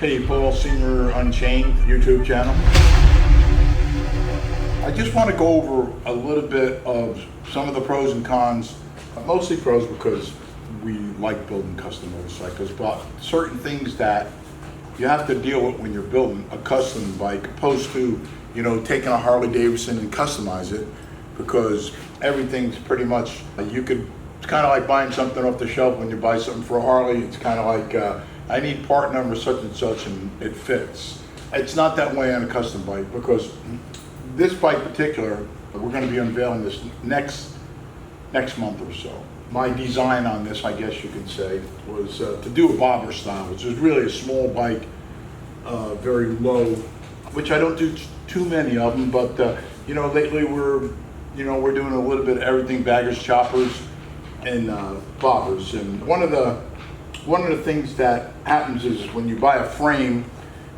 Hey, Paul, Senior Unchained YouTube channel. I just want to go over a little bit of some of the pros and cons, mostly pros because we like building custom motorcycles, but certain things that you have to deal with when you're building a custom bike, opposed to, taking a Harley Davidson and customize it, because everything's pretty much, it's kind of like buying something off the shelf. When you buy something for a Harley, it's kind of like, I need part number such and such and it fits. It's not that way on a custom bike, because this bike in particular, we're going to be unveiling this next month or so. My design on this, I guess you could say, was to do a bobber style, which is really a small bike, very low, which I don't do too many of them, but lately we're doing a little bit of everything: baggers, choppers, and bobbers. And one of the things that happens is when you buy a frame,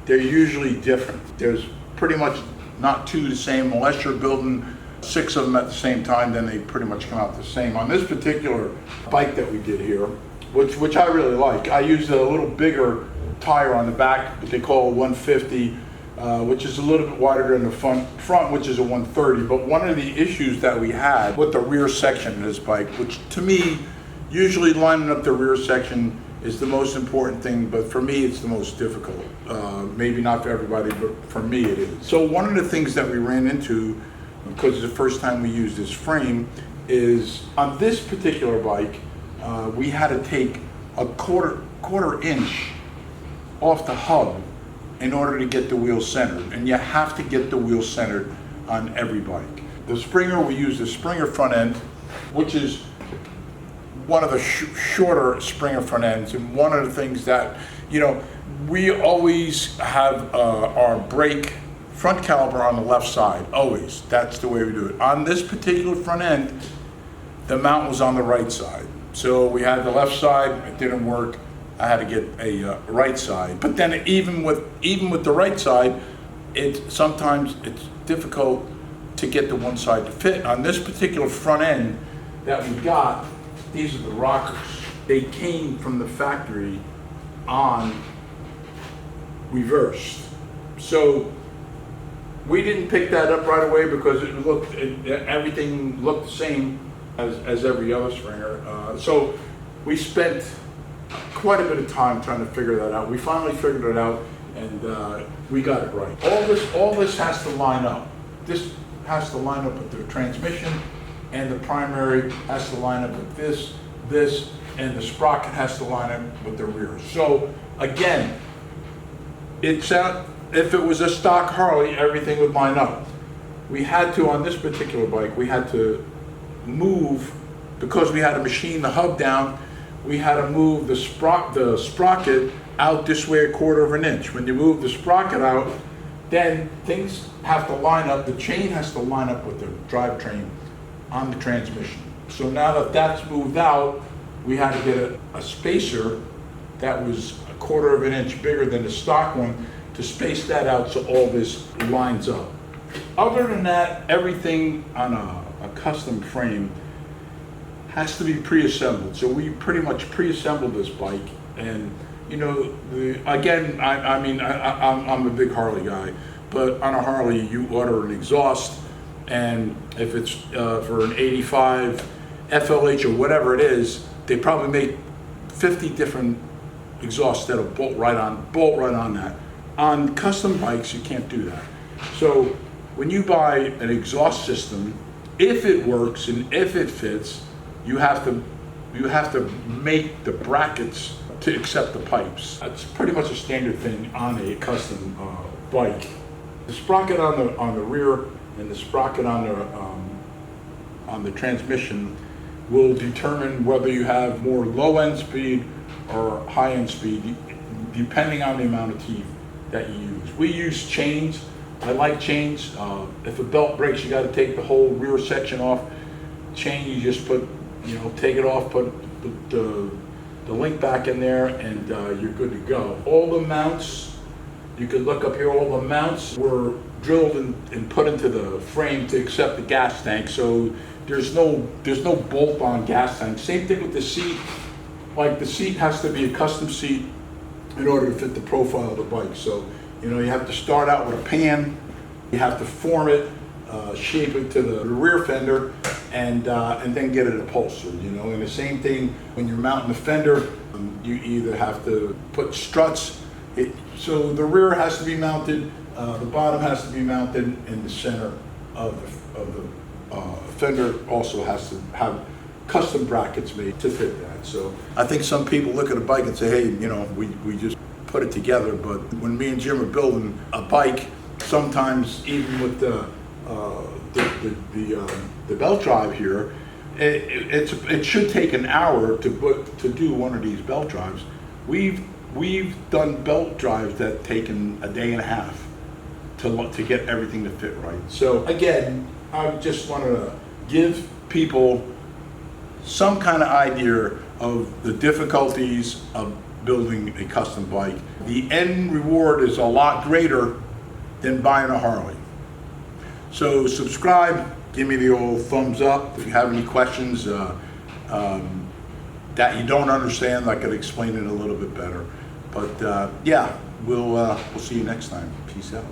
they're usually different. There's pretty much not two the same, unless you're building 6 of them at the same time, then they pretty much come out the same. On this particular bike that we did here, which I really like, I used a little bigger tire on the back, what they call a 150, which is a little bit wider than the front, which is a 130. But one of the issues that we had with the rear section of this bike, which to me, usually lining up the rear section is the most important thing, but for me it's the most difficult. Maybe not for everybody, but for me it is. So one of the things that we ran into, because it's the first time we used this frame, is on this particular bike, we had to take a quarter inch off the hub in order to get the wheel centered. And you have to get the wheel centered on every bike. The Springer, we use the Springer front end, which is one of the shorter Springer front ends. And one of the things that, we always have our brake front caliper on the left side, always. That's the way we do it. On this particular front end, the mount was on the right side. So we had the left side, it didn't work. I had to get a right side. But then even with the right side, sometimes it's difficult to get the one side to fit. On this particular front end that we got, these are the rockers. They came from the factory on reversed. So we didn't pick that up right away because everything looked the same as every other Springer. So we spent quite a bit of time trying to figure that out. We finally figured it out, and we got it right. All this has to line up. This has to line up with the transmission, and the primary has to line up with this, and the sprocket has to line up with the rear. So again, if it was a stock Harley, everything would line up. We had to, on this particular bike, we had to move, because we had to machine the hub down, we had to move the sprocket out this way a quarter of an inch. When you move the sprocket out, then things have to line up, the chain has to line up with the drivetrain on the transmission. So now that that's moved out, we had to get a spacer that was a quarter of an inch bigger than the stock one to space that out so all this lines up. Other than that, everything on a custom frame has to be pre-assembled. So we pretty much pre-assembled this bike, and again, I'm a big Harley guy, but on a Harley you order an exhaust, and if it's for an 85 FLH or whatever it is, they probably make 50 different exhausts that'll bolt right on that. On custom bikes, you can't do that. So when you buy an exhaust system, if it works and if it fits, you have to make the brackets to accept the pipes. That's pretty much a standard thing on a custom bike. The sprocket on the rear and the sprocket on the transmission will determine whether you have more low-end speed or high-end speed, depending on the amount of teeth that you use. We use chains. I like chains. If a belt breaks, you got to take the whole rear section off. Chain, you just take it off, put the link back in there, and you're good to go. All the mounts, you can look up here, all the mounts were drilled and put into the frame to accept the gas tank. So there's no bolt on gas tank. Same thing with the seat. Like, the seat has to be a custom seat in order to fit the profile of the bike. So, you know, you have to start out with a pan, you have to form it, shape it to the rear fender, and then get it upholstered, you know. And the same thing when you're mounting the fender, you either have to put struts, so the rear has to be mounted, the bottom has to be mounted, and the center of the fender also has to have custom brackets made to fit that. So I think some people look at a bike and say, hey, you know, we just put it together. But when me and Jim are building a bike, sometimes even with the belt drive here, it should take an hour to do one of these belt drives. We've done belt drives that taken a day and a half to get everything to fit right. So again, I just want to give people some kind of idea of the difficulties of building a custom bike. The end reward is a lot greater than buying a Harley. So subscribe, give me the old thumbs up. If you have any questions that you don't understand, I could explain it a little bit better. But yeah, we'll see you next time. Peace out.